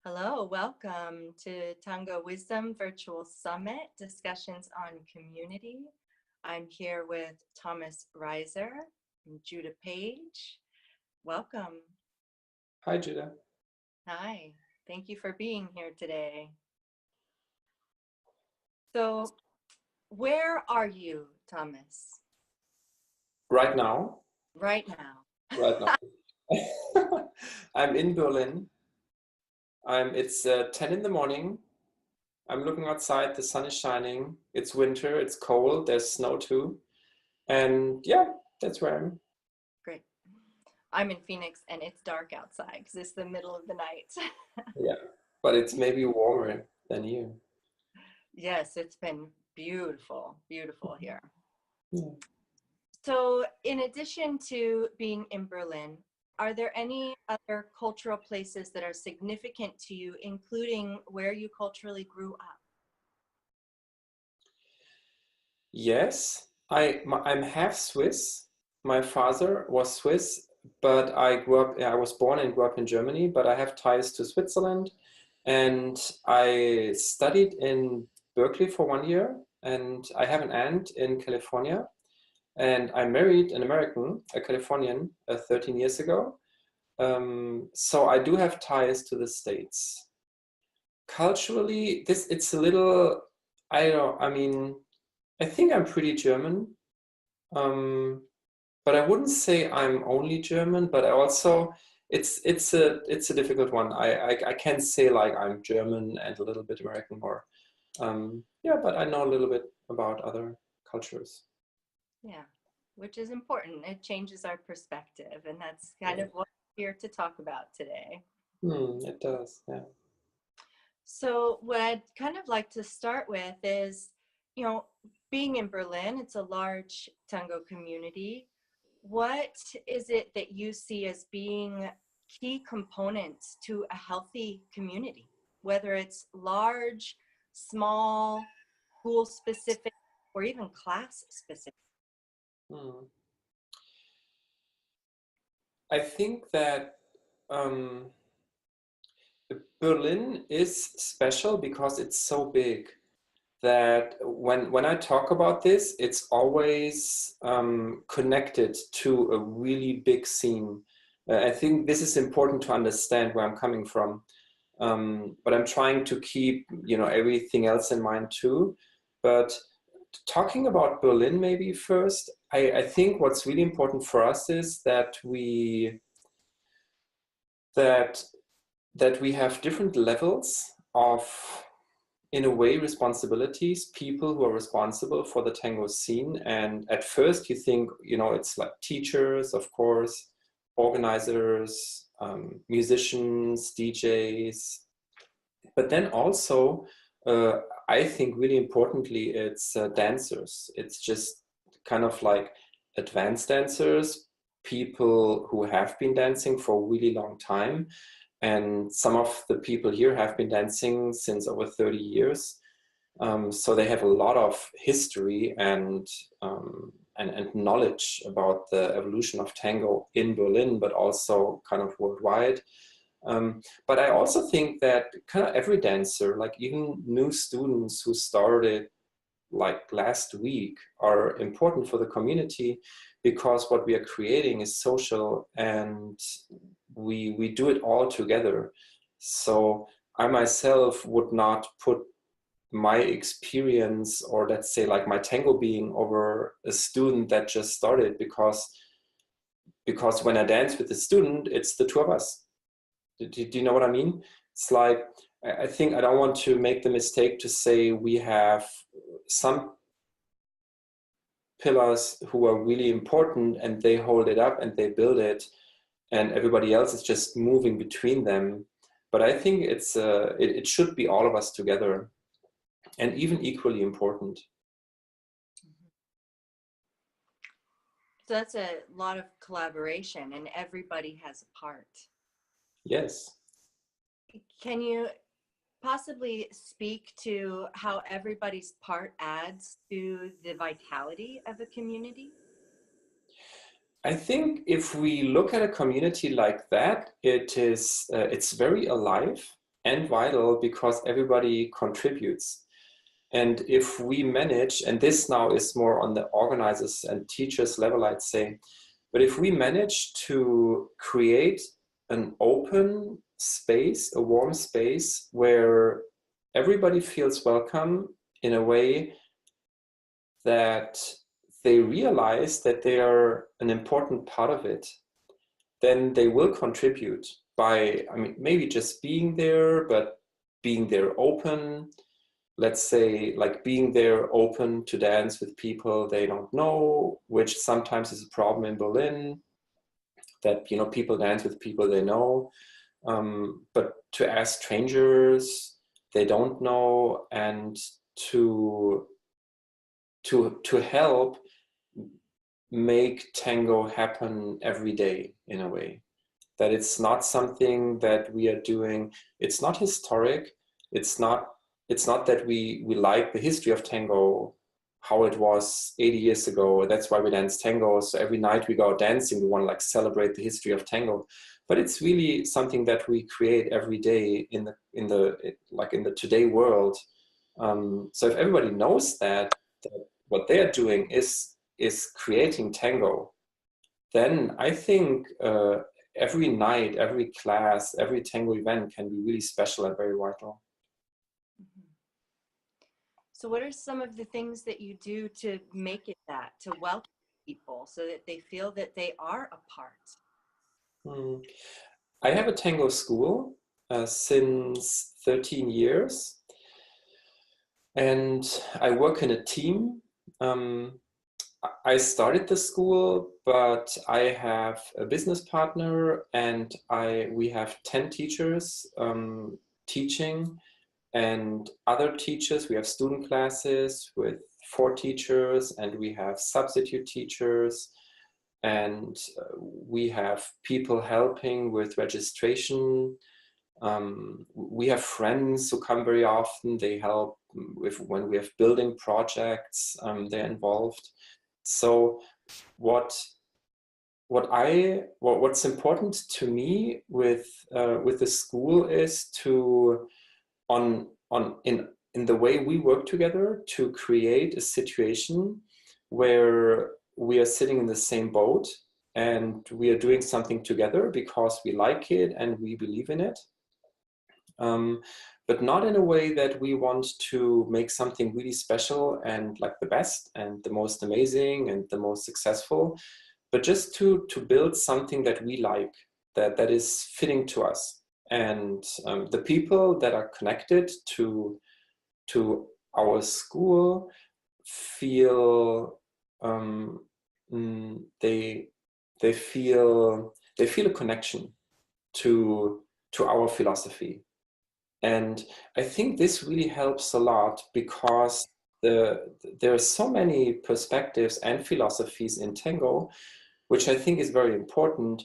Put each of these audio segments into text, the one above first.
Hello, welcome to Tango Wisdom Virtual Summit Discussions on Community. I'm here with Thomas Rieser and Judah Page. Welcome. Hi, Judah. Hi, thank you for being here today. So, where are you, Thomas? Right now, Right now. right now, I'm in Berlin. It's 10 in the morning. I'm looking outside. The sun is shining. It's winter. It's cold. There's snow too. And yeah, that's where I'm. Great. I'm in Phoenix and it's dark outside because it's the middle of the night. Yeah, but it's maybe warmer than you. Yes, it's been beautiful, beautiful here. Yeah. So, in addition to being in Berlin, are there any other cultural places that are significant to you, including where you culturally grew up? Yes, I'm half Swiss. My father was Swiss, but I was born and grew up in Germany, but I have ties to Switzerland. And I studied in Berkeley for 1 year, and I have an aunt in California. And I married an American, a Californian, 13 years ago. So I do have ties to the States. Culturally, it's a little, I don't, I mean, I think I'm pretty German, um, but I wouldn't say I'm only German. But I also, it's a difficult one. I can't say like I'm German and a little bit American, or yeah, but I know a little bit about other cultures. Yeah, which is important. It changes our perspective, and that's kind Yeah. of what we're here to talk about today. It does. Yeah. So, what I'd kind of like to start with is, you know, being in Berlin, it's a large tango community. What is it that you see as being key components to a healthy community, whether it's large, small, school specific, or even class specific? Hmm. I think that um, Berlin is special because it's so big that when I talk about this, it's always connected to a really big scene. I think this is important to understand where I'm coming from. But I'm trying to keep, everything else in mind too. But talking about Berlin maybe first, I think what's really important for us is that that we have different levels of, in a way, responsibilities, people who are responsible for the tango scene. And at first you think, it's like teachers, of course, organizers, musicians, DJs, but then also, I think really importantly, it's dancers. It's just kind of like advanced dancers, people who have been dancing for a really long time. And some of the people here have been dancing since over 30 years. So they have a lot of history and knowledge about the evolution of tango in Berlin, but also kind of worldwide. But I also think that kind of every dancer, like even new students who started like last week, are important for the community, because what we are creating is social, and we do it all together. So I myself would not put my experience, or let's say like my tango being, over a student that just started, because when I dance with the student, it's the two of us. Do you know what I mean? It's like, I think I don't want to make the mistake to say we have some pillars who are really important and they hold it up and they build it, and everybody else is just moving between them. But I think it should be all of us together, and even equally important. So that's a lot of collaboration, and everybody has a part. Yes. Can you possibly speak to how everybody's part adds to the vitality of a community? I think if we look at a community like that, it's very alive, and vital because everybody contributes. And if we manage, and this now is more on the organizers and teachers level, I'd say, but if we manage to create an open space, a warm space where everybody feels welcome in a way that they realize that they are an important part of it, then they will contribute by, I mean, maybe just being there, but being there open. Let's say, like being there open to dance with people they don't know, which sometimes is a problem in Berlin, that, you know, people dance with people they know, but to ask strangers they don't know, and to help make tango happen every day in a way. That it's not something that we are doing, it's not historic, it's not that we like the history of tango, how it was 80 years ago, that's why we dance tango, so every night we go out dancing, we want to like celebrate the history of tango. But it's really something that we create every day in the today world. So if everybody knows that what they are doing is creating tango, then I think every night, every class, every tango event can be really special and very vital. Mhm. So what are some of the things that you do to make it that, to welcome people so that they feel that they are a part? Hmm. I have a tango school since 13 years, and I work in a team. Um, I started the school, but I have a business partner, and we have 10 teachers teaching, and other teachers. We have student classes with 4 teachers, and we have substitute teachers, and we have people helping with registration. We have friends who come very often. They help with when we have building projects. They're involved. So what's important to me with the school is to in the way we work together to create a situation where we are sitting in the same boat and we are doing something together because we like it and we believe in it, um, but not in a way that we want to make something really special and like the best and the most amazing and the most successful, but just to build something that we like, that is fitting to us. And the people that are connected to our school feel um, mm, they feel a connection to our philosophy. And I think this really helps a lot because there are so many perspectives and philosophies in tango, which I think is very important,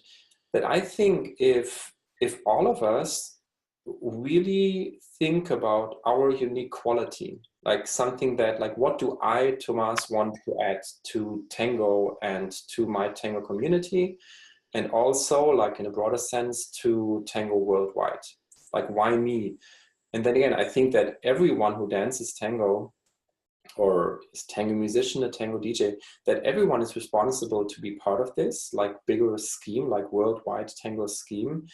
that I think if all of us really think about our unique quality, like something that, like, what do I, Tomas, want to add to tango and to my tango community, and also, like, in a broader sense, to tango worldwide, like, why me? And then again, I think that everyone who dances tango or is tango musician, a tango DJ, that everyone is responsible to be part of this, like, bigger scheme, like worldwide tango scheme.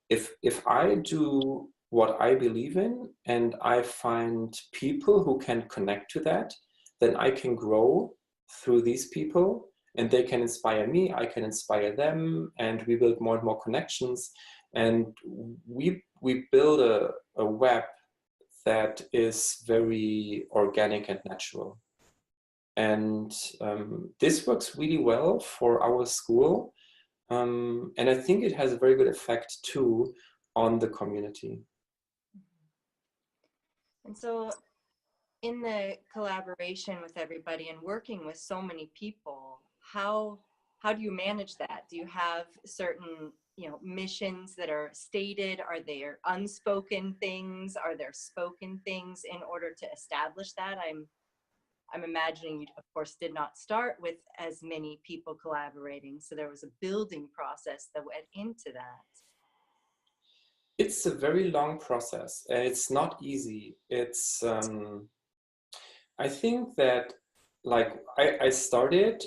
If I do what I believe in and I find people who can connect to that, then I can grow through these people and they can inspire me, I can inspire them, and we build more and more connections. And we build a web that is very organic and natural. And this works really well for our school. And I think it has a very good effect too on the community. And so in the collaboration with everybody and working with so many people, how do you manage that? Do you have certain, missions that are stated? Are there unspoken things? Are there spoken things in order to establish that? I'm imagining you, of course, did not start with as many people collaborating, so there was a building process that went into that. It's a very long process. It's not easy. I think that like I started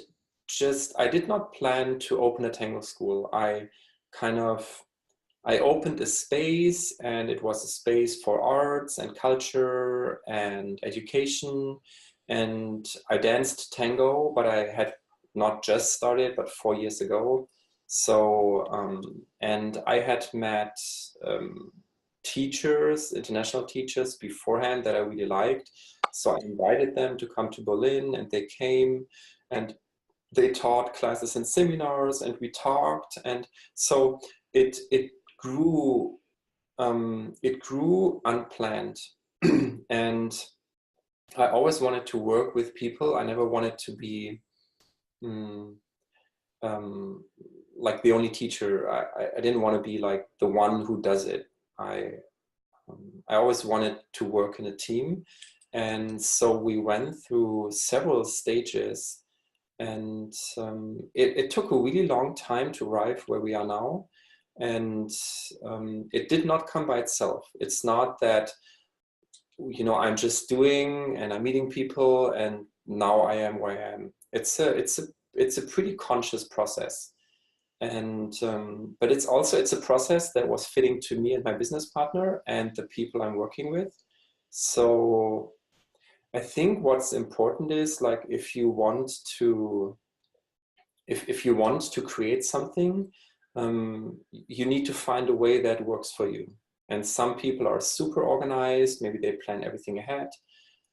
just, I did not plan to open a tango school. Kind of, I opened a space, and it was a space for arts and culture and education. And I danced tango, but I had not just started, but 4 years ago. So, and I had met um, teachers, international teachers beforehand that I really liked. So I invited them to come to Berlin, and they came, and they taught classes and seminars, and we talked. And so it grew, it grew unplanned. And I always wanted to work with people. I never wanted to be mm, um, like the only teacher. I didn't want to be like the one who does it. I I always wanted to work in a team. And so we went through several stages, and it took a really long time to arrive where we are now. And it did not come by itself. It's not that, I'm just doing and I'm meeting people and now I am where I am. It's a pretty conscious process. And but it's a process that was fitting to me and my business partner and the people I'm working with. So I think what's important is, like, if you want to create something, you need to find a way that works for you. And some people are super organized, maybe they plan everything ahead.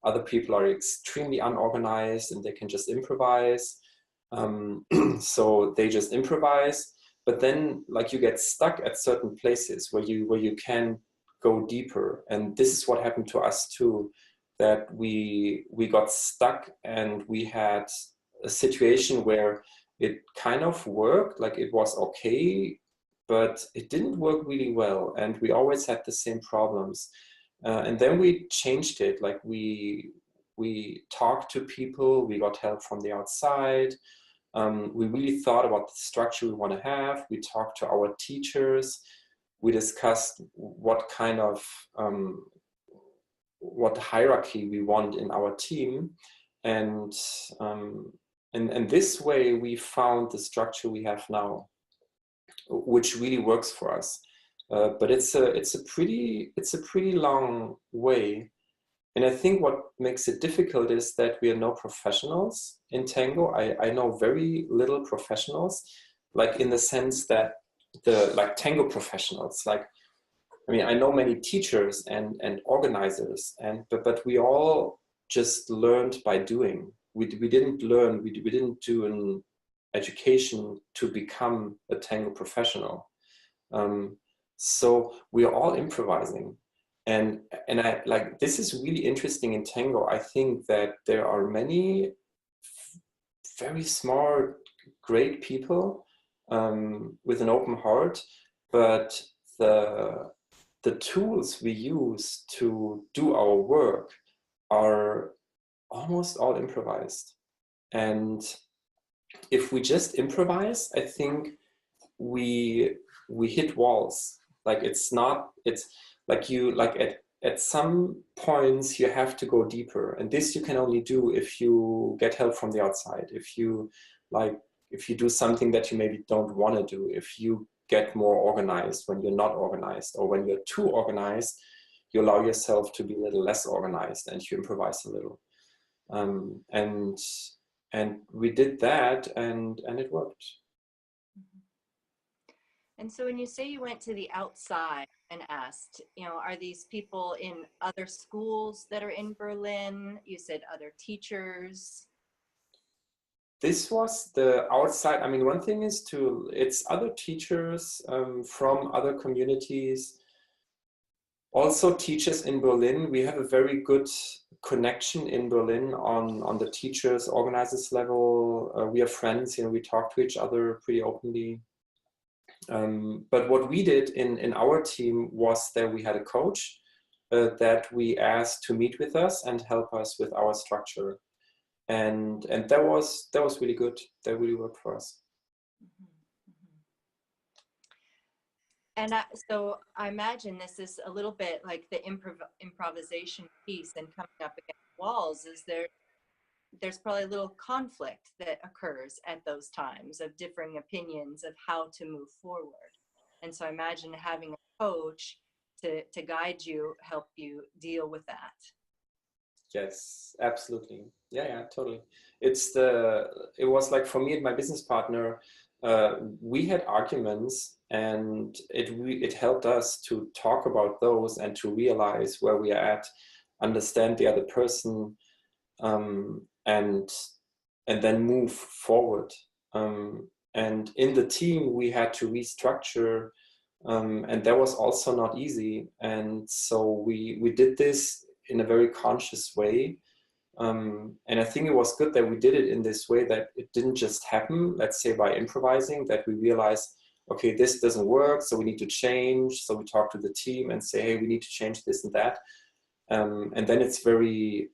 Other people are extremely unorganized and they can just improvise. So they just improvise, but then, like, you get stuck at certain places where you can go deeper. And this is what happened to us too, that we got stuck, and we had a situation where it kind of worked, like it was okay, but it didn't work really well, and we always had the same problems. And then we changed it. Like, we talked to people, we got help from the outside. We really thought about the structure we want to have. We talked to our teachers. We discussed what hierarchy we want in our team. And this way we found the structure we have now, which really works for us. But it's a pretty long way. And I think what makes it difficult is that we are no professionals in tango. I know very little professionals, like, in the sense that like tango professionals. Like, I mean, I know many teachers and organizers, but we all just learned by doing. We didn't learn. We didn't do an education to become a tango professional. Um, so we are all improvising. And I like, this is really interesting in tango. I think that there are many very smart, great people, with an open heart, but the the tools we use to do our work are almost all improvised. And if we just improvise, I think we hit walls. Like, it's like, at some points you have to go deeper, and this you can only do if you get help from the outside. Like if you do something that you maybe don't want to do, if you get more organized when you're not organized, or when you're too organized, you allow yourself to be a little less organized and you improvise a little. um, and and we did that, and it worked. And so when you say you went to the outside and asked, are these people in other schools that are in Berlin? You said other teachers. This was the outside. I mean, one thing is it's other teachers, from other communities, also teachers in Berlin. We have a very good connection in Berlin on the teachers, organizers level. We are friends, we talk to each other pretty openly. But what we did in our team was that we had a coach that we asked to meet with us and help us with our structure. And that was really good. That really worked for us. Mhm, mhm. And so I imagine this is a little bit like the improvisation piece and coming up against walls. Is there's probably a little conflict that occurs at those times of differing opinions of how to move forward. And so I imagine having a coach to guide you, help you deal with that. Yes, absolutely. Yeah, yeah, totally. It was like for me and my business partner, we had arguments, and it helped us to talk about those and to realize where we are at, understand the other person, and then move forward. And in the team, we had to restructure, and that was also not easy. And so we did this in a very conscious way. And I think it was good that we did it in this way, that it didn't just happen, let's say by improvising, that we realized, okay, this doesn't work, so we need to change. So we talk to the team and say, hey, we need to change this and that. And then it's very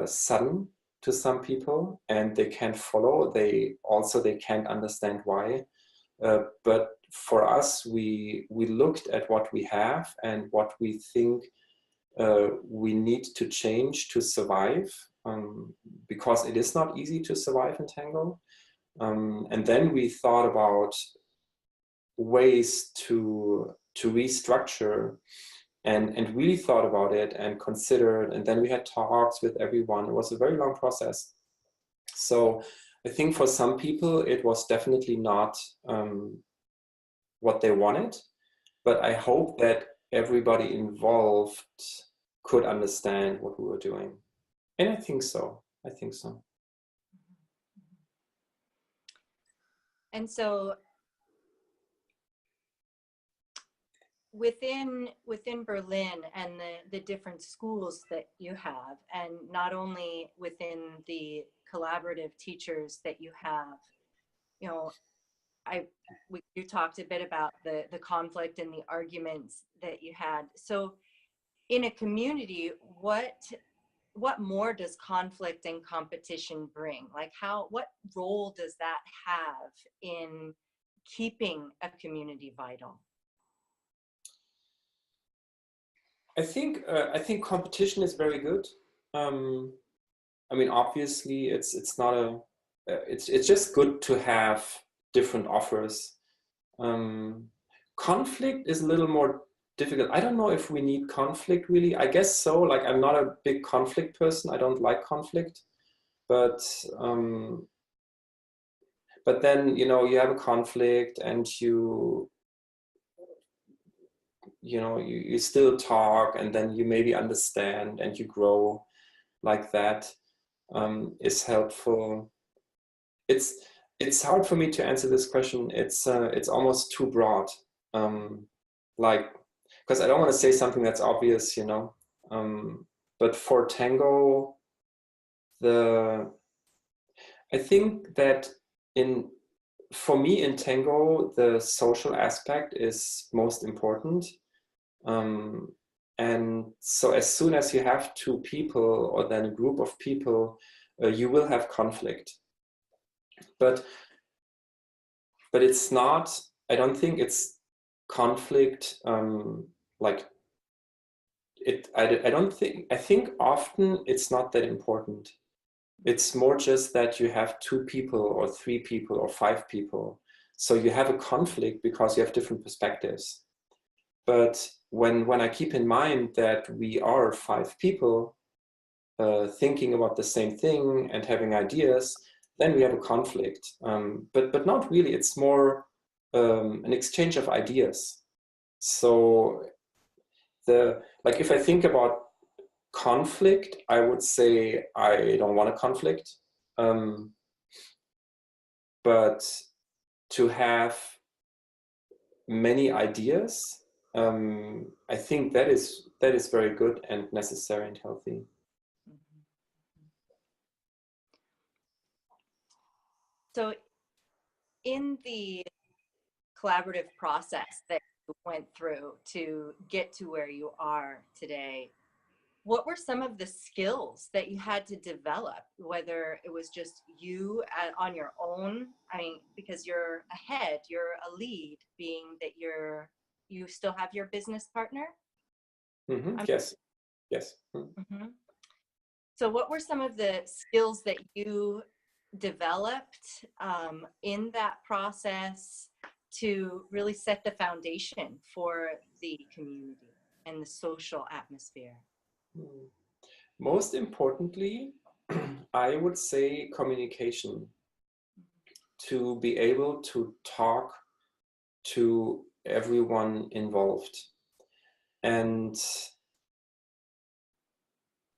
sudden to some people, and they can't follow. They can't understand why. But for us, we looked at what we have and what we think we need to change to survive, because it is not easy to survive in Tango. And then we thought about ways to restructure, and really thought about it and considered, and then we had talks with everyone. It was a very long process. So I think for some people it was definitely not what they wanted, but I hope that everybody involved could understand what we were doing. And I think so. I think so. And so within Berlin and the different schools that you have, and not only within the collaborative teachers that you have, you know, you talked a bit about the conflict and the arguments that you had. So in a community, what more does conflict and competition bring? Like what role does that have in keeping a community vital? I think competition is very good. Um, I mean, obviously, it's not a it's just good to have different offers. Um, Conflict is a little more difficult. I don't know if we need conflict really. I guess so. Like, I'm not a big conflict person. I don't like conflict, but um, but then you have a conflict, and you still talk, and then you maybe understand, and you grow like that. Is helpful. It's it's hard for me to answer this question. It's almost too broad. Um, like, because I don't want to say something that's obvious. But for Tango, the I think that in for me in Tango, the social aspect is most important. Um, and so as soon as you have two people or then a group of people, you will have conflict. But it's not, I don't think it's conflict, like I don't think, I think often it's not that important. It's more just that you have two people or three people or five people. So you have a conflict because you have different perspectives. But when I keep in mind that we are five people thinking about the same thing and having ideas, then we have a conflict. But not really. It's more an exchange of ideas. So like if I think about conflict, I would say I don't want a conflict. Um, but to have many ideas, I think that is very good and necessary and healthy. So in the collaborative process that you went through to get to where you are today, what were some of the skills that you had to develop, whether it was just you on your own? I mean, because you're a head, you're a lead, being that you still have your business partner? Yes, yes. Mm-hmm. So what were some of the skills that you developed in that process to really set the foundation for the community and the social atmosphere? Mm. Most importantly, I would say communication, to be able to talk to everyone involved, and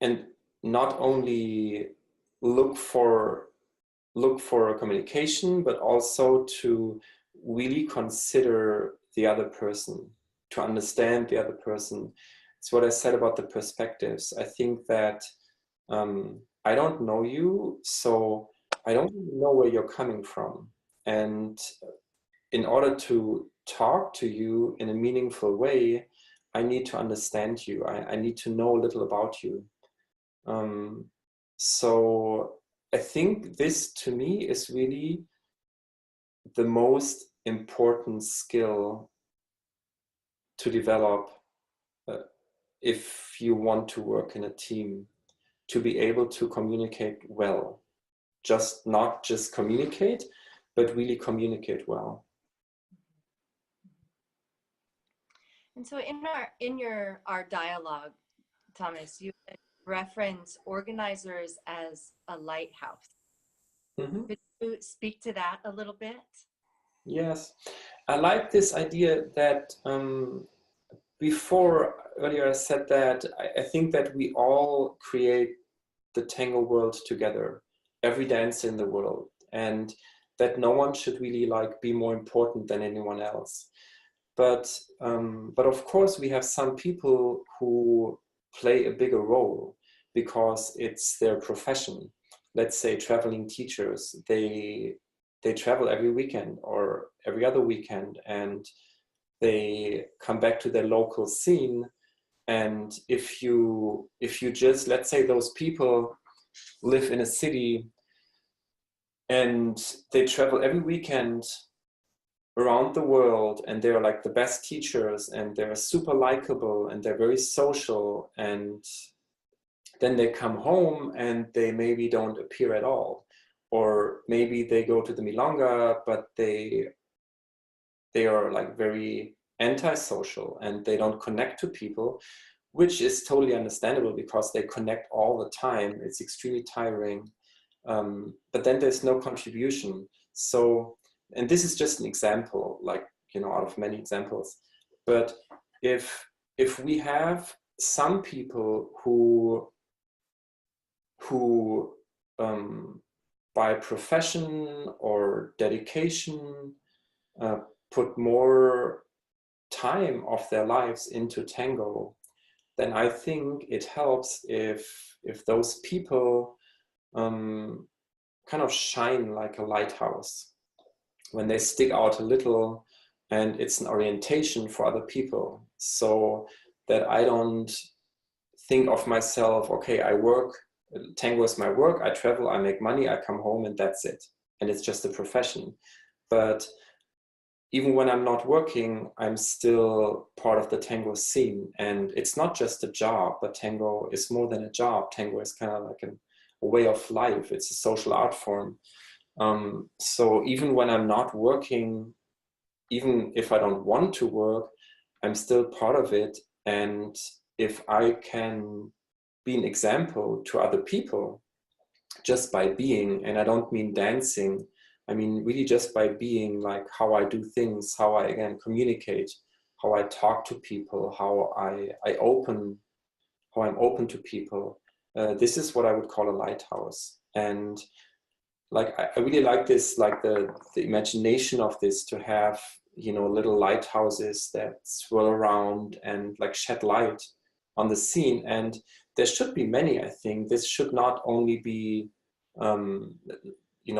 and not only look for a communication, but also to really consider the other person, to understand the other person. It's what I said about the perspectives. I think that I don't know you, so I don't know where you're coming from. And in order to talk to you in a meaningful way, I need to understand you. I need to know a little about you. Um, so I think this to me is really the most important skill to develop uh, if you want to work in a team, to be able to communicate well. Just not just communicate, but really communicate well. And so in your our dialogue, Thomas, you reference organizers as a lighthouse. Mm-hmm. Could you speak to that a little bit? Yes, I like this idea that before earlier I said that I think that we all create the tango world together, every dancer in the world, and that no one should really like be more important than anyone else. But of course we have some people who play a bigger role because it's their profession. Let's say traveling teachers, they travel every weekend or every other weekend, and they come back to their local scene. And if you just, let's say those people live in a city and they travel every weekend around the world, and they're like the best teachers and they're super likable and they're very social, and then they come home and they maybe don't appear at all, or maybe they go to the milonga but they are like very antisocial and they don't connect to people, which is totally understandable because they connect all the time. It's extremely tiring. But then there's no contribution. So, and this is just an example, like, out of many examples. But if we have some people who by profession or dedication uh, put more time of their lives into tango, then I think it helps if those people kind of shine like a lighthouse, when they stick out a little, and it's an orientation for other people, so that I don't think of myself, okay, I work, tango is my work, I travel, I make money, I come home, and that's it, and it's just a profession. But even when I'm not working, I'm still part of the tango scene. And it's not just a job, but tango is more than a job. Tango is kind of like a way of life. It's a social art form. So even when I'm not working, even if I don't want to work, I'm still part of it. And if I can be an example to other people just by being, and I don't mean dancing, I mean really just by being, like how I do things, how I again communicate, how I talk to people, how I'm open to people. This is what I would call a lighthouse. And like I really like this, like the imagination of this, to have little lighthouses that swirl around and like shed light on the scene. And there should be many. I think this should not only be um,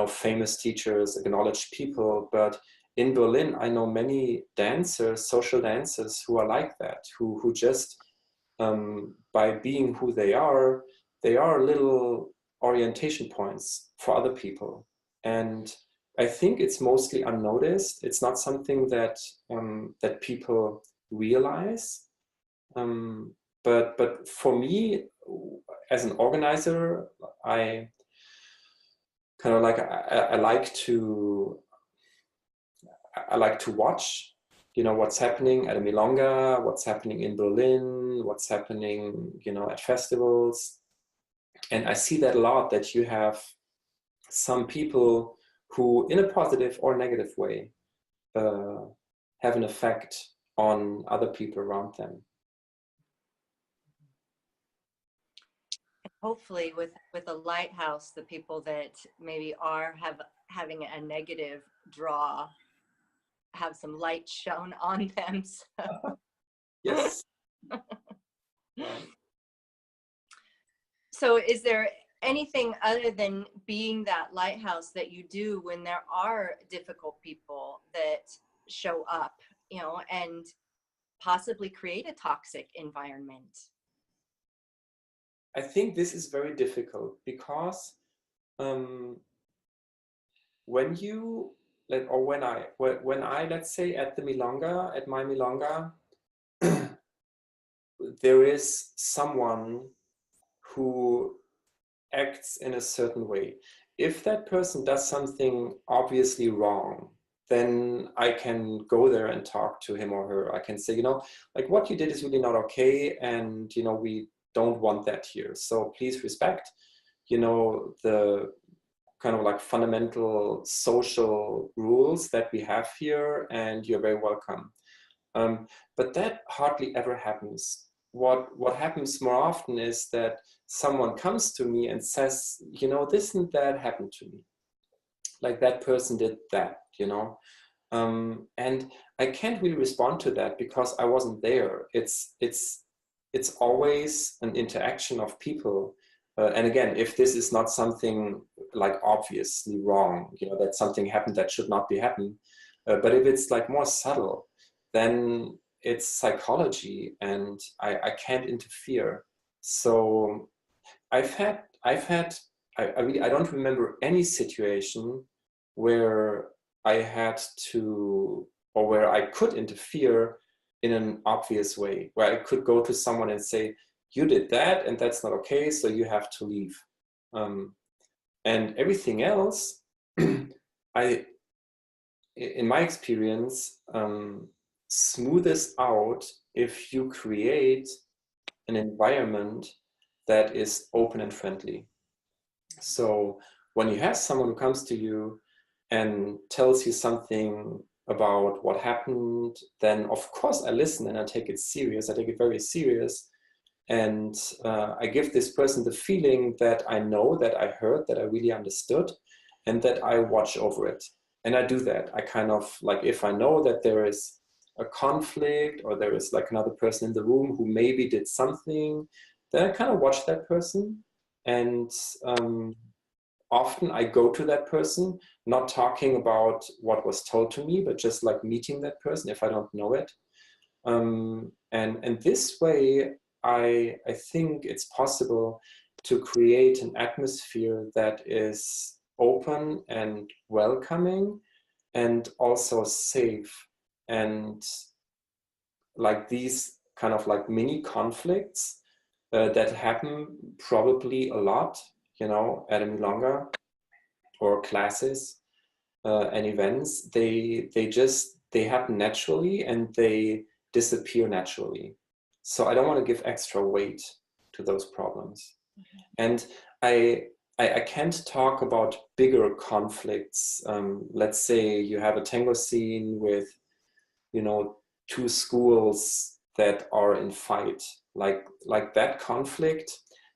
famous teachers, acknowledged people, but in Berlin I know many dancers, social dancers, who are like that, who just by being who they are little orientation points for other people. And I think it's mostly unnoticed. It's not something that that people realize. But for me, as an organizer, I kind of like I like to watch, what's happening at a milonga, what's happening in Berlin, what's happening, at festivals. And I see that a lot, that you have some people who, in a positive or negative way, uh, have an effect on other people around them. Hopefully with a lighthouse, the people that maybe are having a negative draw have some light shown on them. So. Yes. Right. So is there anything other than being that lighthouse that you do when there are difficult people that show up, and possibly create a toxic environment? I think this is very difficult because um, when you or when I let's say at my milonga, there is someone who acts in a certain way. If that person does something obviously wrong, then I can go there and talk to him or her. I can say, like, what you did is really not okay, and we don't want that here. So please respect, the kind of like fundamental social rules that we have here, and you're very welcome. But that hardly ever happens. What happens more often is that someone comes to me and says, this and that happened to me. Like that person did that, and I can't really respond to that because I wasn't there. It's always an interaction of people. And again, if this is not something like obviously wrong, that something happened that should not be happening, but if it's like more subtle, then it's psychology, and I can't interfere. So I've had I don't remember any situation where I had to, or where I could interfere in an obvious way, where I could go to someone and say, you did that and that's not okay, so you have to leave. Um, and everything else, I, in my experience, smooths out if you create an environment that is open and friendly. So when you have someone who comes to you and tells you something about what happened, then of course I listen and I take it serious. I take it very serious. And I give this person the feeling that I know, that I heard, that I really understood, and that I watch over it. And I do that. I kind of like, if I know that there is a conflict or there is like another person in the room who maybe did something, then I kind of watch that person. And often I go to that person, not talking about what was told to me, but just like meeting that person if I don't know it. And this way, I think it's possible to create an atmosphere that is open and welcoming and also safe. And like these kind of like mini conflicts that happen probably a lot, at a milonga or classes and events, they happen naturally and they disappear naturally. So I don't want to give extra weight to those problems. And I I can't talk about bigger conflicts. Let's say you have a tango scene with, you know, two schools that are in fight, like that conflict.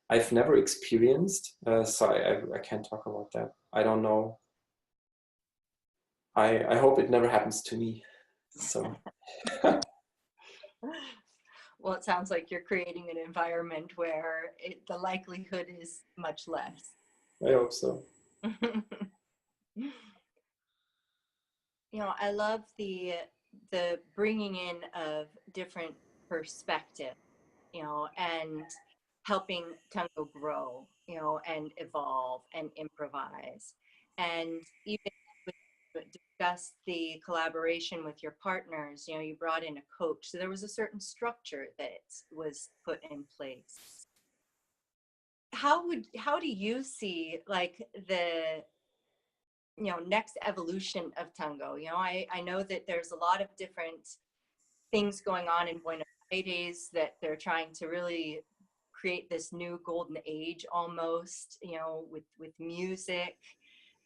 I've never experienced, so I can't talk about that. I don't know. I hope it never happens to me. So Well, it sounds like you're creating an environment where the likelihood is much less. I hope so. I love the bringing in of different perspectives, and helping tango grow, and evolve and improvise. And even discussed the collaboration with your partners. You know, you brought in a coach, so there was a certain structure that was put in place. How do you see like the next evolution of tango? I know that there's a lot of different things going on in Buenos Aires, that they're trying to really create this new golden age almost, with music.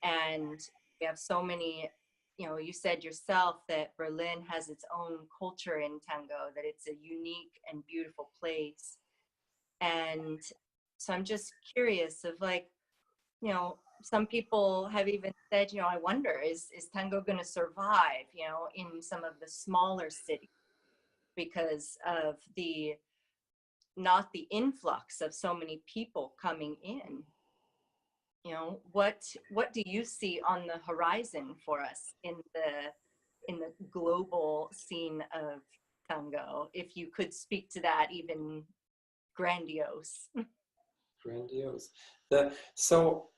And we have so many, you said yourself that Berlin has its own culture in tango, that it's a unique and beautiful place. And so I'm just curious of, like, some people have even said, I wonder, is tango going to survive, in some of the smaller cities, because of the not the influx of so many people coming in. What do you see on the horizon for us in the global scene of tango, if you could speak to that, even grandiose? Grandiose. So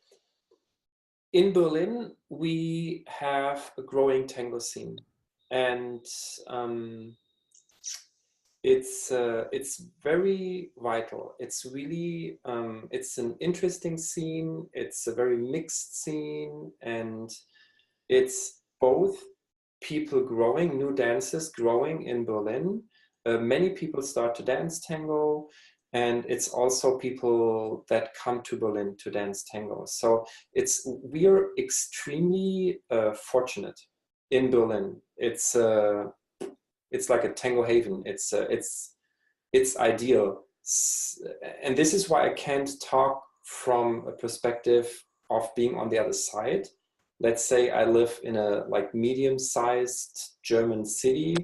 in Berlin, we have a growing tango scene, and it's very vital. It's really it's an interesting scene. It's a very mixed scene, and it's both people growing, new dancers growing in Berlin. Many people start to dance tango, and it's also people that come to Berlin to dance tango. So we're extremely fortunate in Berlin. It's like a tango haven. It's ideal, and this is why I can't talk from a perspective of being on the other side. Let's say I live in a like medium-sized German city,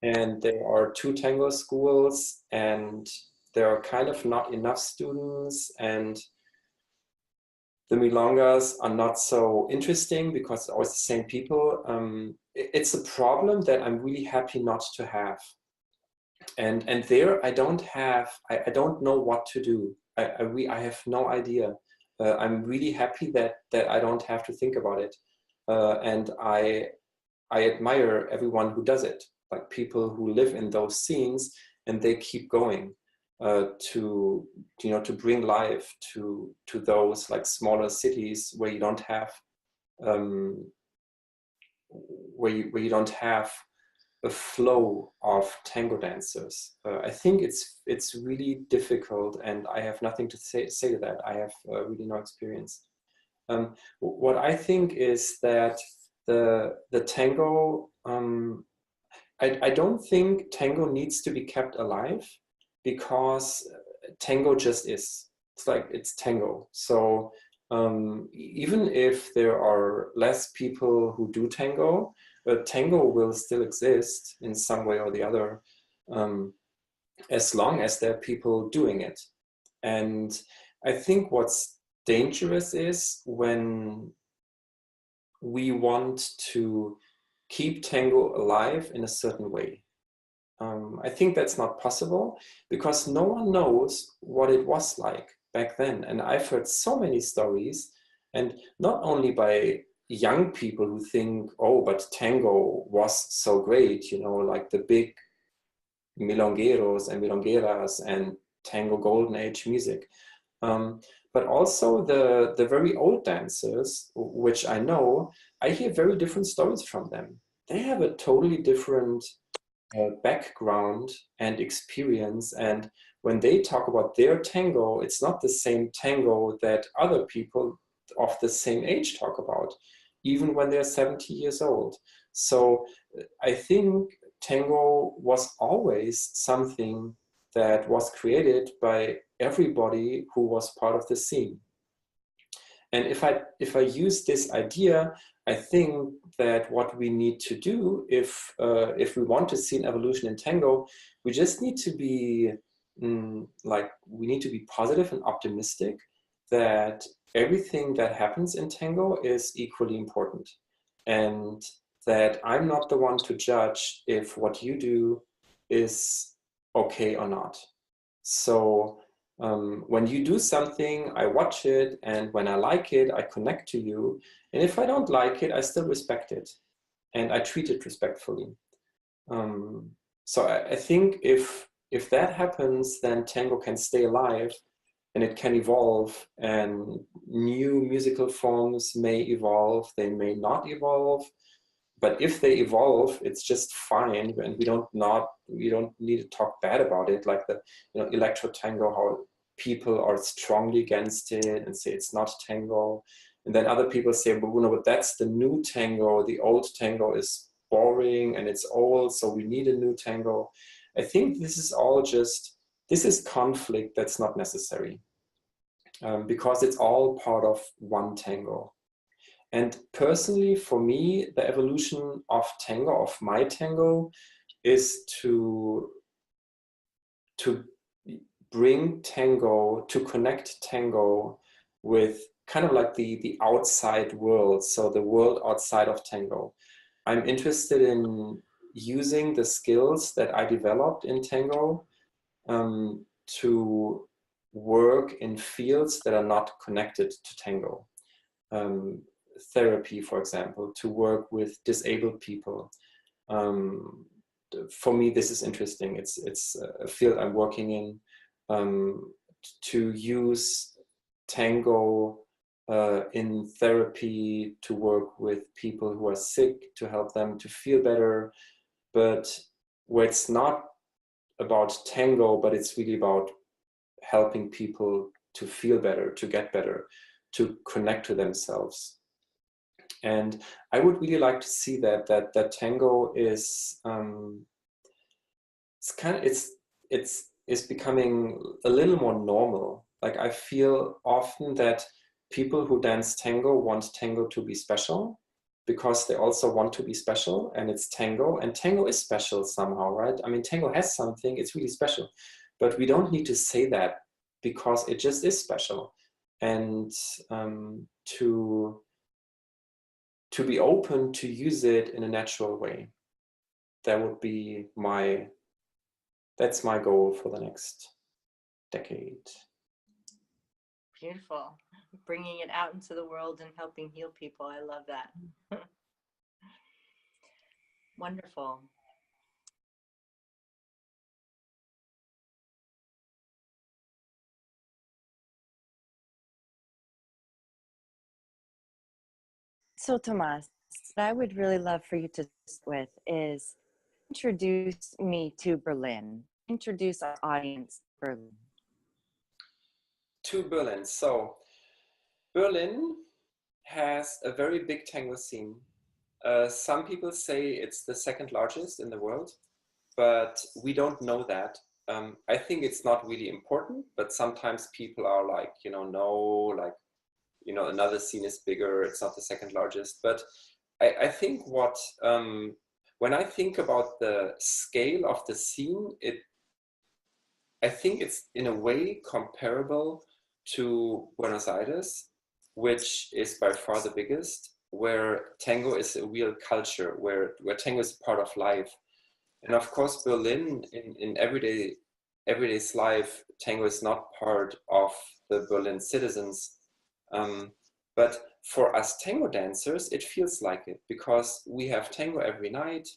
and there are two tango schools, and there are kind of not enough students, and the milongas are not so interesting because it's always the same people. It's a problem that I'm really happy not to have. And there I don't know what to do. I have no idea. I'm really happy that I don't have to think about it. And I admire everyone who does it, like people who live in those scenes and they keep going to bring life to those like smaller cities where you don't have um, where you don't have a flow of tango dancers. I think it's really difficult, and I have nothing to say to that. I have really no experience. What I think is that the tango, I don't think tango needs to be kept alive, because tango just is. It's like it's tango. So even if there are less people who do tango, tango will still exist in some way or the other, as long as there are people doing it. And I think what's dangerous is when we want to keep tango alive in a certain way. I think that's not possible, because no one knows what it was like back then. And I've heard so many stories, and not only by young people who think, oh, but tango was so great, like the big milongueros and milongueras and tango golden age music. But also the very old dancers, which I know, I hear very different stories from them. They have a totally different background and experience. And when they talk about their tango, it's not the same tango that other people of the same age talk about, even when they're 70 years old. So I think tango was always something that was created by everybody who was part of the scene. And if I use this idea, I think that what we need to do, if we want to see an evolution in tango, we just need to be we need to be positive and optimistic that everything that happens in tango is equally important, and that I'm not the one to judge if what you do is okay or not. So When you do something, I watch it, and when I like it, I connect to you. And if I don't like it, I still respect it, and I treat it respectfully. Um, so I think if that happens, then tango can stay alive, and it can evolve, and new musical forms may evolve, they may not evolve, but if they evolve, it's just fine, and we don't need to talk bad about it, like the electro tango, how people are strongly against it and say it's not tango, and then other people say, but no, but that's the new tango, the old tango is boring and it's old, so we need a new tango. I think this is all just, this is conflict that's not necessary, because it's all part of one tango. And personally, for me, the evolution of tango, of my tango, is to bring tango, to connect tango with kind of like the outside world, so the world outside of tango. I'm interested in using the skills that I developed in tango, to work in fields that are not connected to tango. Um, Therapy, for example, to work with disabled people. Um, for me, this is interesting. It's a field I'm working in, to use tango in therapy, to work with people who are sick, to help them to feel better, but where it's not about tango, but it's really about helping people to feel better, to get better, to connect to themselves. And I would really like to see that tango is, it's kind of, it's becoming a little more normal. Like I feel often that people who dance tango want tango to be special, because they also want to be special, and it's tango, and tango is special somehow, right? I mean, tango has something, it's really special, but we don't need to say that, because it just is special. And to be open to use it in a natural way. That would be that's my goal for the next decade. Beautiful. Bringing it out into the world and helping heal people. I love that. Wonderful. So, Tomas, what I would really love for you to start with is introduce me to Berlin. Introduce our audience to Berlin. To Berlin. So Berlin has a very big tango scene. Some people say it's the second largest in the world, but we don't know that. I think it's not really important, but sometimes people are like, no, like, another scene is bigger, it's not the second largest. But I think when I think about the scale of the scene, I think it's in a way comparable to Buenos Aires, which is by far the biggest, where tango is a real culture, where tango is part of life. And of course, Berlin, in everyday's life, tango is not part of the Berlin citizens. Um, but for us tango dancers, it feels like it, because we have tango every night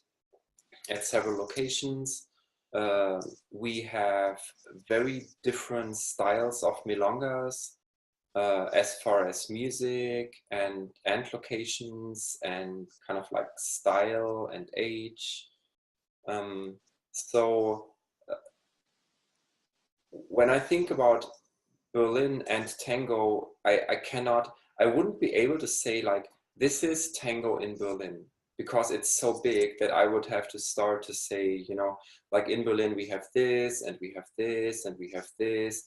at several locations. Uh, we have very different styles of milongas, as far as music and locations and kind of like style and age. Um, so when I think about Berlin and tango, I wouldn't be able to say like, this is tango in Berlin, because it's so big that I would have to start to say, like in Berlin, we have this and we have this and we have this.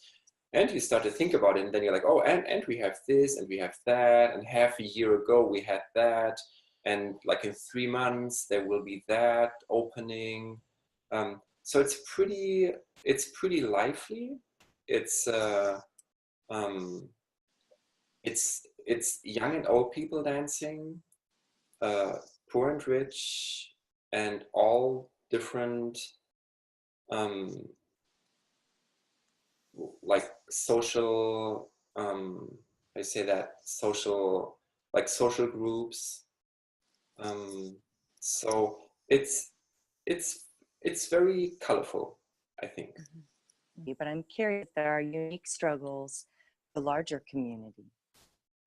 And you start to think about it, and then you're like, oh, and we have this and we have that. And half a year ago, we had that. And like in 3 months, there will be that opening. So it's pretty lively. It's um, it's young and old people dancing, uh, poor and rich, and all different, um, like social, I say that social, like social groups. So it's it's it's very colorful, I think. But I'm curious if there are unique struggles for the larger community.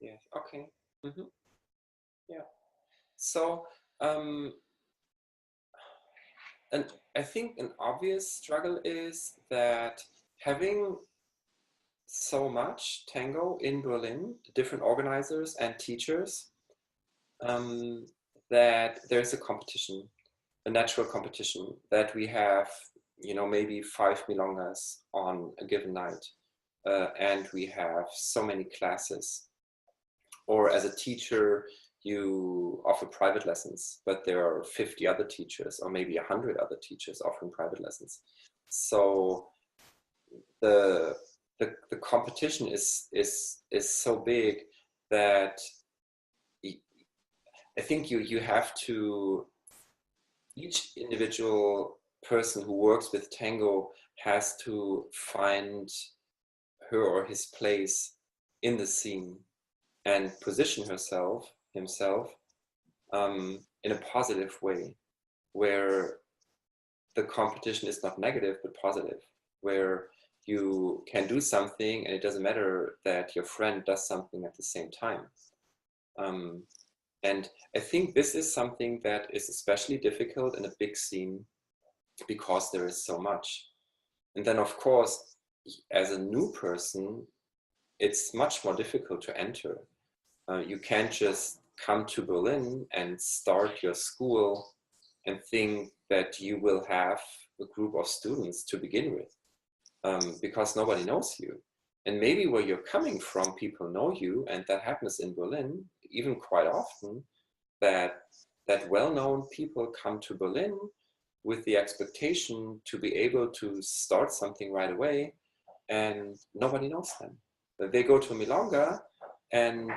Yes. Okay. Yeah. So, um, and I think an obvious struggle is that having so much tango in Berlin, different organizers and teachers, um, that there's a competition, a natural competition, that we have, maybe 5 milongas on a given night, and we have so many classes. Or as a teacher, you offer private lessons, but there are 50 other teachers, or maybe 100 other teachers offering private lessons. So the the competition is so big that I think you have to, each individual person who works with tango has to find her or his place in the scene and position himself, in a positive way, where the competition is not negative but positive, where you can do something and it doesn't matter that your friend does something at the same time. Um, and I think this is something that is especially difficult in a big scene because there is so much. And then, of course, as a new person, it's much more difficult to enter. You can't just come to Berlin and start your school and think that you will have a group of students to begin with, because nobody knows you. And maybe where you're coming from, people know you, and that happens in Berlin even quite often, that well-known people come to Berlin with the expectation to be able to start something right away, and nobody knows them. They go to Milonga, and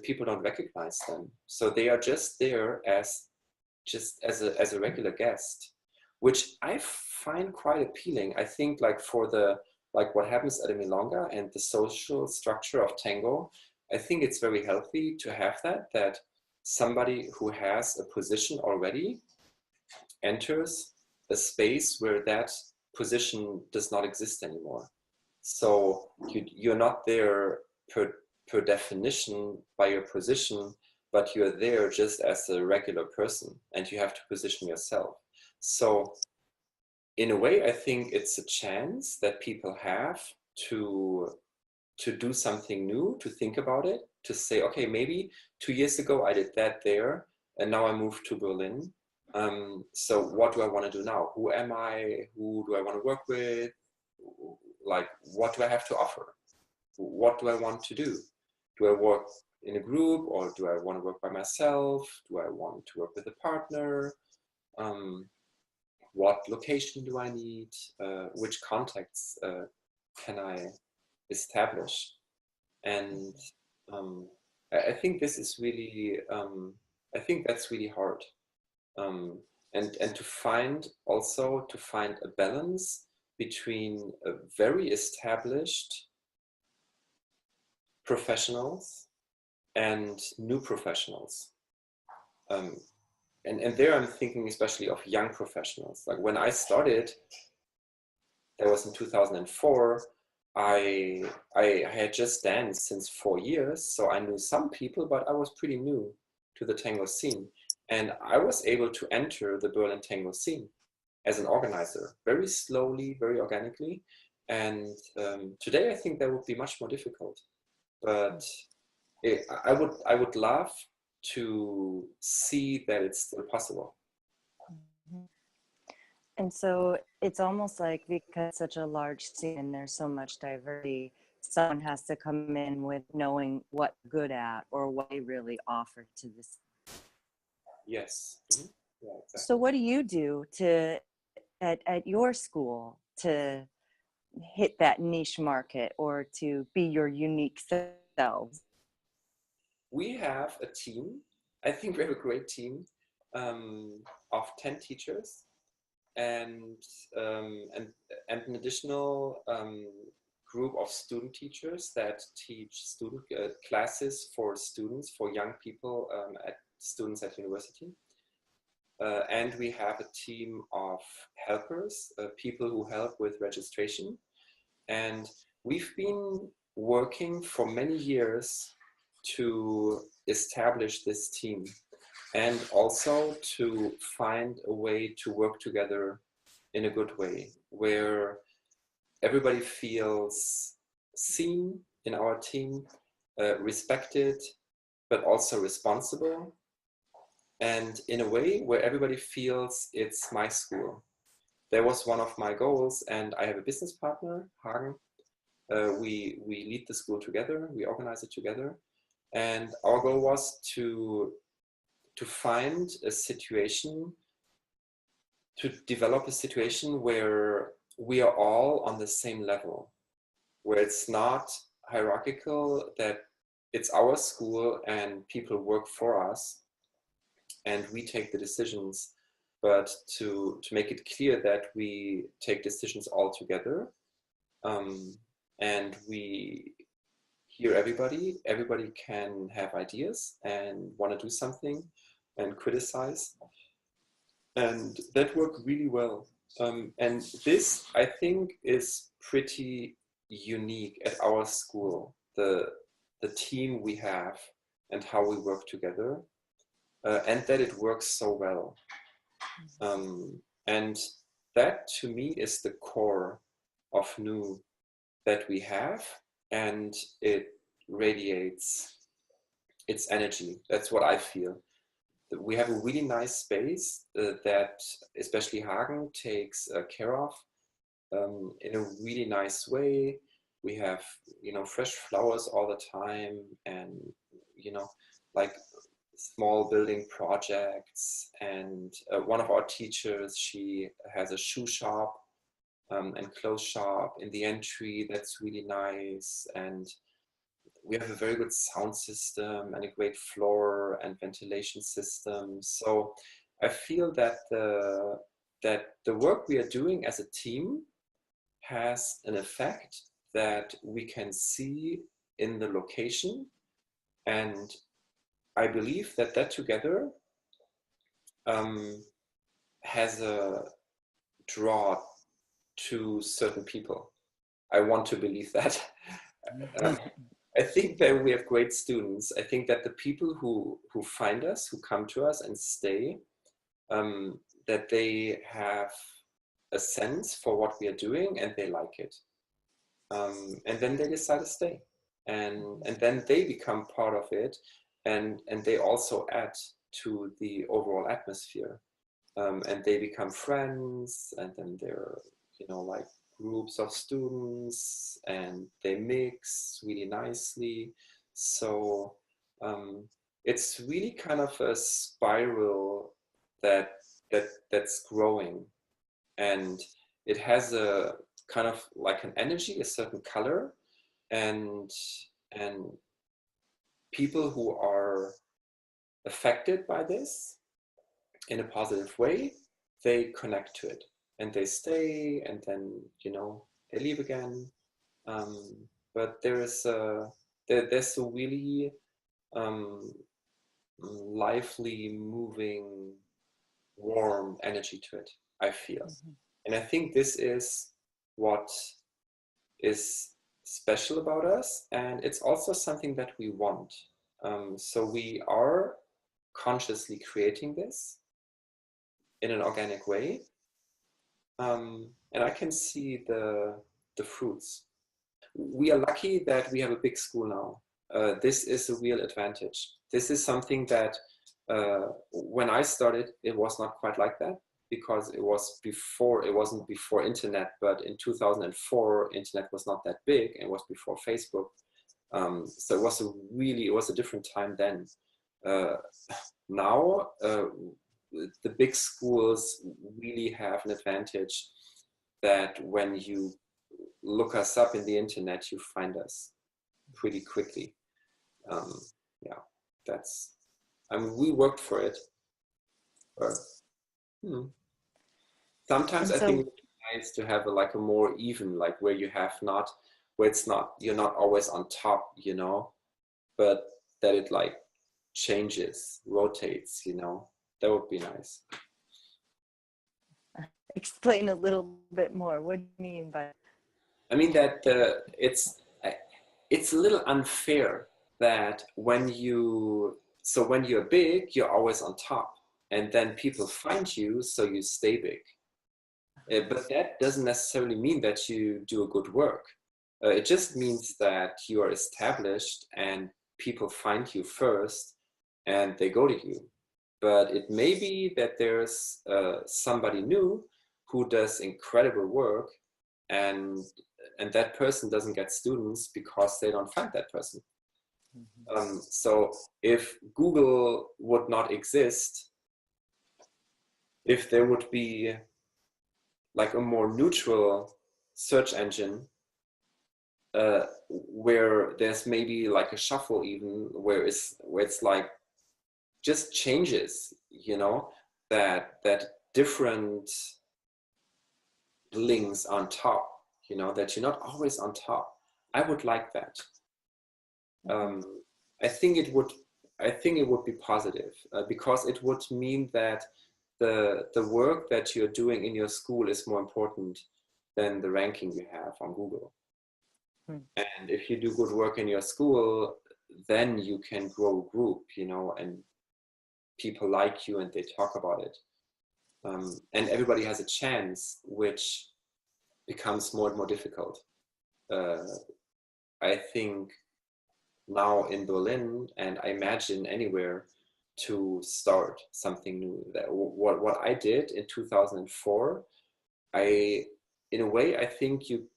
people don't recognize them, so they are just there as as a regular guest, which I find quite appealing. I think, like, for the, like, what happens at a Milonga and the social structure of tango, I think it's very healthy to have that somebody who has a position already enters a space where that position does not exist anymore. So you're not there per definition by your position, but you're there just as a regular person, and you have to position yourself. So in a way, I think it's a chance that people have to do something new, to think about it, to say, okay, maybe 2 years ago I did that there, and now I moved to Berlin. So what do I want to do now? Who am I? Who do I want to work with? Like, what do I have to offer? What do I want to do? Do I work in a group, or do I want to work by myself? Do I want to work with a partner? What location do I need? Which contacts can I establish? And I think this is really, I think that's really hard. And to find a balance between very established professionals and new professionals. And there I'm thinking especially of young professionals. Like, when I started, that was in 2004, I had just danced since 4 years, so I knew some people, but I was pretty new to the tango scene. And I was able to enter the Berlin tango scene as an organizer, very slowly, very organically. And today I think that would be much more difficult. But I would love to see that it's still possible. And so it's almost like, because such a large scene and there's so much diversity, someone has to come in with knowing what they're good at or what they really offer to this. Yes. Mm-hmm. Yeah, exactly. So what do you do at your school to hit that niche market or to be your unique selves? We have a team. I think we have a great team, of 10 teachers, and um, and, and an additional group of student teachers that teach student classes for students, for young people, at students at university. And we have a team of helpers, people who help with registration. And we've been working for many years to establish this team and also to find a way to work together in a good way, where everybody feels seen in our team, respected, but also responsible, and in a way where everybody feels it's my school. That was one of my goals, and I have a business partner, Hagen. We lead the school together, we organize it together, and our goal was to find a situation, to develop a situation where we are all on the same level, where it's not hierarchical, that it's our school and people work for us and we take the decisions, but to make it clear that we take decisions all together, and we hear everybody can have ideas and want to do something and criticize, and that worked really well. And this, I think, is pretty unique at our school, the team we have and how we work together, and that it works so well. And that to me is the core of new that we have, and it radiates its energy. That's what I feel. We have a really nice space that especially Hagen takes care of in a really nice way. We have, fresh flowers all the time, and, like small building projects. And one of our teachers, she has a shoe shop and clothes shop in the entry. That's really nice. And we have a very good sound system and a great floor and ventilation system. So I feel that the work we are doing as a team has an effect that we can see in the location. And I believe that together has a draw to certain people. I want to believe that. I think that we have great students. I think that the people who find us, who come to us and stay, that they have a sense for what we are doing and they like it. And then they decide to stay. And then they become part of it, and they also add to the overall atmosphere. And they become friends, and then they're, like groups of students, and they mix really nicely. So it's really kind of a spiral that's growing, and it has a kind of like an energy, a certain color, and people who are affected by this in a positive way, they connect to it and they stay, and then they leave again. But there's a really lively, moving, warm energy to it, I feel. And I think this is what is special about us, and it's also something that we want. So we are consciously creating this in an organic way, and I can see the fruits. We are lucky that we have a big school now. This is a real advantage. This is something that when I started, it was not quite like that, because it wasn't before internet, but in 2004, internet was not that big. It was before Facebook. So it was a different time then. Now, the big schools really have an advantage that when you look us up in the internet, you find us pretty quickly. We worked for it. But, sometimes I think it's nice to have a more even, like where you have not where it's not, you're not always on top, you know, but that it like changes, rotates, you know. That would be nice. Explain a little bit more. What do you mean by? I mean that it's a little unfair that when you're big, you're always on top, and then people find you, so you stay big. But that doesn't necessarily mean that you do a good work. It just means that you are established and people find you first and they go to you. But it may be that there's somebody new who does incredible work, and that person doesn't get students because they don't find that person. So if Google would not exist, if there would be like a more neutral search engine, where there's maybe like a shuffle, even where it's like just changes, you know, that different links on top, you know, that you're not always on top. I would like that. I think it would be positive, because it would mean that the work that you're doing in your school is more important than the ranking you have on Google. And if you do good work in your school, then you can grow a group, you know, and people like you and they talk about it. And everybody has a chance, which becomes more and more difficult. I think now in Berlin, and I imagine anywhere, to start something new. That what I did in 2004, in a way, I think you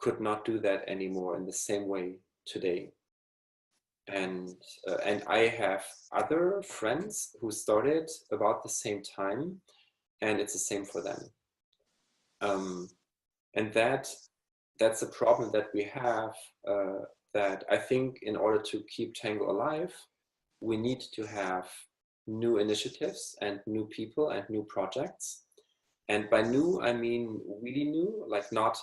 could not do that anymore in the same way today. And I have other friends who started about the same time, and it's the same for them. And that's a problem that we have, that I think in order to keep Tango alive, we need to have new initiatives and new people and new projects. And by new, I mean really new, like not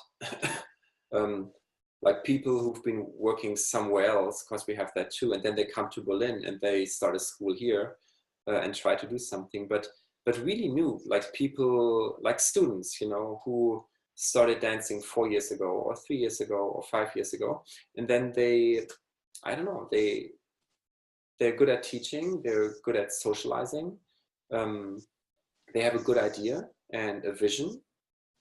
like people who've been working somewhere else, because we have that too, and then they come to Berlin and they start a school here, and try to do something, but really new, like people, like students, you know, who started dancing 4 years ago or 3 years ago or 5 years ago, and then I don't know, they're good at teaching, they're good at socializing, they have a good idea and a vision.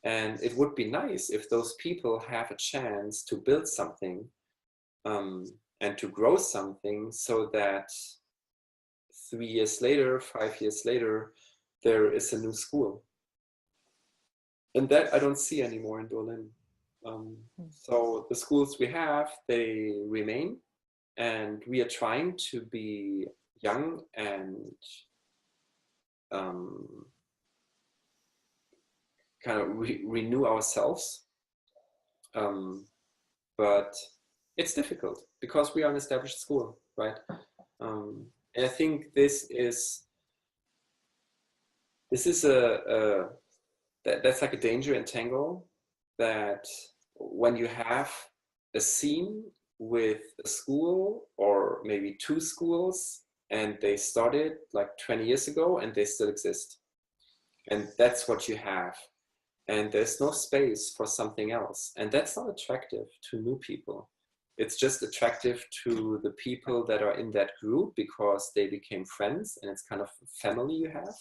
And it would be nice if those people have a chance to build something, and to grow something, so that 3 years later, 5 years later, there is a new school. And that I don't see anymore in Berlin. So the schools we have, they remain, and we are trying to be young and kind of renew ourselves. But it's difficult because we are an established school, right? And I think this is that's like a danger in tango, that when you have a scene with a school or maybe 2 schools, and they started like 20 years ago and they still exist, and that's what you have, and there's no space for something else, and that's not attractive to new people. It's just attractive to the people that are in that group because they became friends and it's kind of family you have.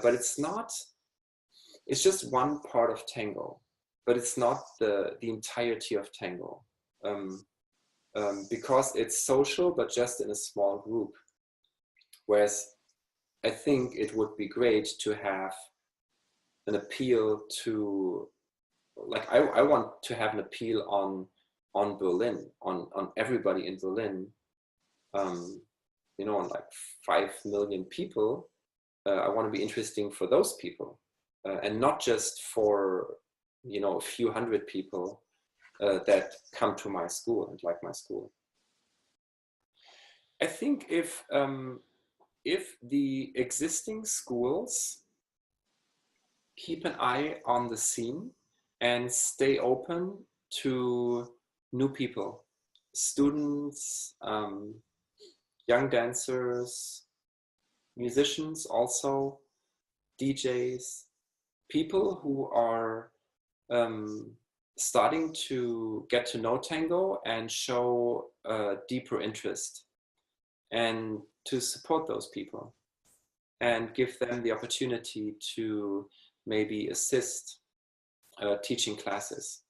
But it's just one part of tango, but it's not the entirety of tango, because it's social, but just in a small group. Whereas I think it would be great to have an appeal to, like, I want to have an appeal on Berlin, on everybody in Berlin, you know, on like 5 million people. I want to be interesting for those people, and not just for, you know, a few hundred people that come to my school and like my school. I think if the existing schools keep an eye on the scene and stay open to new people, students, young dancers, musicians also, DJs, people who are starting to get to know tango and show a deeper interest, and to support those people and give them the opportunity to maybe assist teaching classes,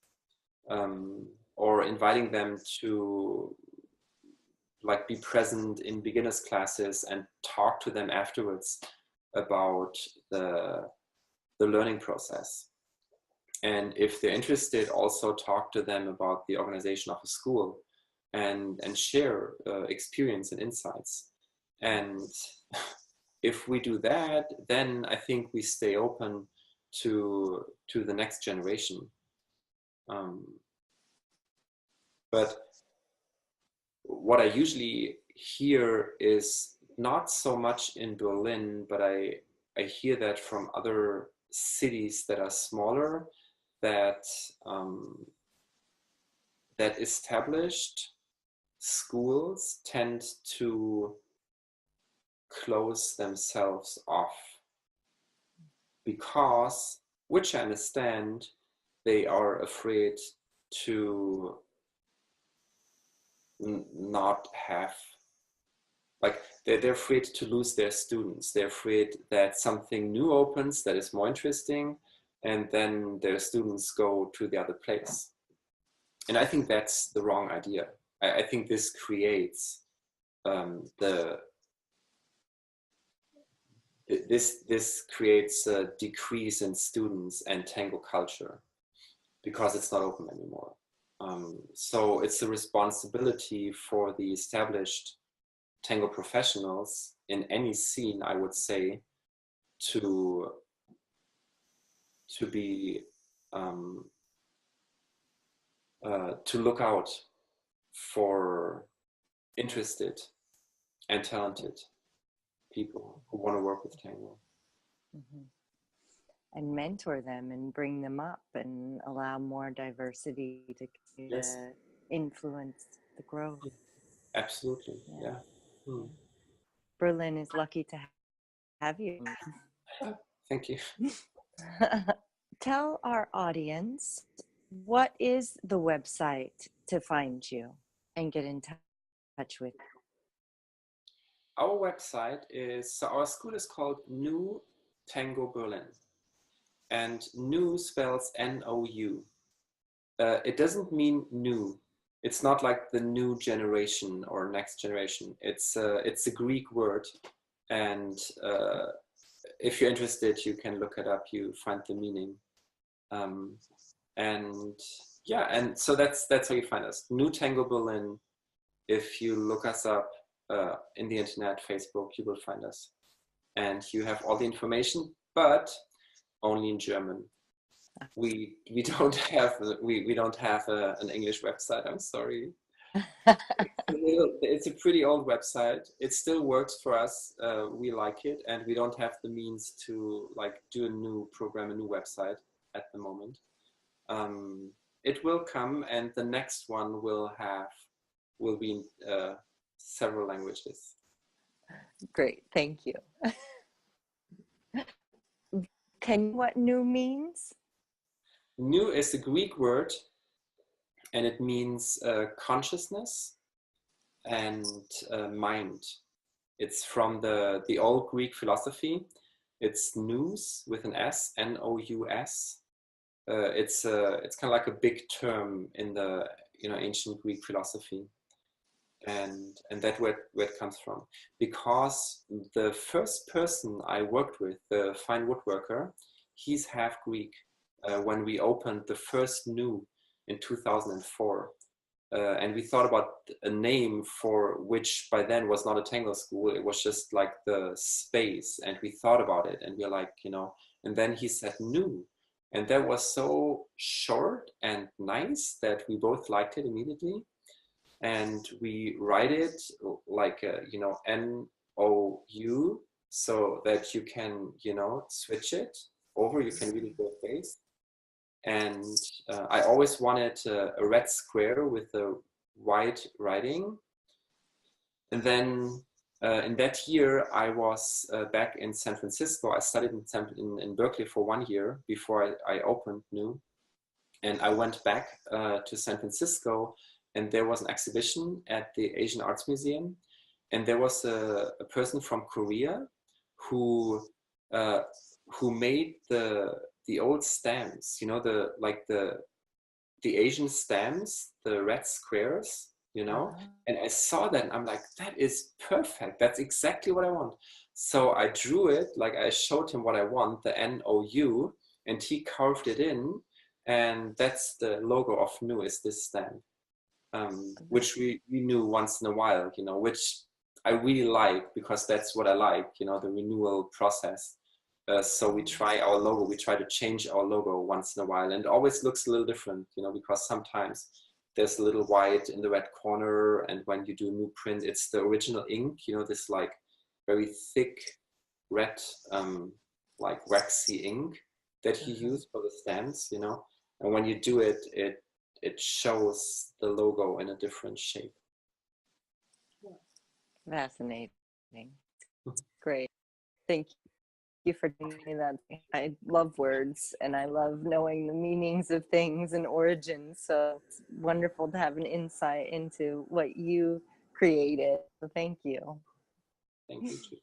or inviting them to like be present in beginners classes and talk to them afterwards about the learning process. And if they're interested, also talk to them about the organization of a school, and share experience and insights. And if we do that, then I think we stay open to the next generation. But what I usually hear is not so much in Berlin, but I hear that from other cities that are smaller, that that established schools tend to close themselves off, because, which I understand, they are afraid to not have, like they're afraid to lose their students. They're afraid that something new opens that is more interesting, and then their students go to the other place. And I think that's the wrong idea. I think this creates this creates a decrease in students and tango culture, because it's not open anymore. So it's a responsibility for the established tango professionals in any scene, I would say, to be to look out for interested and talented people who want to work with tango. Mm-hmm. And mentor them and bring them up and allow more diversity to continue Yes. to influence the growth. Absolutely, yeah. Hmm. Berlin is lucky to have you. Thank you. Tell our audience, what is the website to find you and get in touch with? Our website is, so our school is called New Tango Berlin, and new spells N-O-U. It doesn't mean new. It's not like the new generation or next generation. It's a Greek word, and if you're interested, you can look it up. You find the meaning, and yeah, and so that's how you find us. New Tango Berlin. If you look us up in the internet, Facebook, you will find us, and you have all the information, but only in German. We don't have an English website. I'm sorry. It's a pretty old website. It still works for us. We like it, and we don't have the means to like do a new program, a new website at the moment. It will come, and the next one will be in several languages. Great, thank you. Can you what new means? New is a Greek word, and it means consciousness and mind. It's from the old Greek philosophy. It's nous with an S, N-O-U-S. It's kind of like a big term in the ancient Greek philosophy, and that where it comes from. Because the first person I worked with, the fine woodworker, he's half Greek. When we opened the first new in 2004. And we thought about a name for which by then was not a tango school. It was just like the space. And we thought about it, and we're like, and then he said new. And that was so short and nice that we both liked it immediately. And we write it like, N-O-U, so that you can, switch it over. You can really go face. And I always wanted a red square with a white writing. And then in that year, I was back in San Francisco. I studied in Berkeley for 1 year before I opened New. And I went back to San Francisco, and there was an exhibition at the Asian Arts Museum. And there was a person from Korea who uh, who made the old stamps, you know, the Asian stamps, the red squares, you know. And I saw that and I'm like, that is perfect. That's exactly what I want. So I drew it, like I showed him what I want, the NOU, and he carved it in. And that's the logo of Nu, is this stamp, which we renew once in a while, you know, which I really like because that's what I like, you know, the renewal process. So we try to change our logo once in a while, and it always looks a little different, you know, because sometimes there's a little white in the red corner, and when you do new print, it's the original ink, you know, this like very thick red, like waxy ink that he used for the stamps, you know, and when you do it, it shows the logo in a different shape. Fascinating. Great. Thank you for giving me that. I love words and I love knowing the meanings of things and origins. So it's wonderful to have an insight into what you created. So thank you. Thank you too.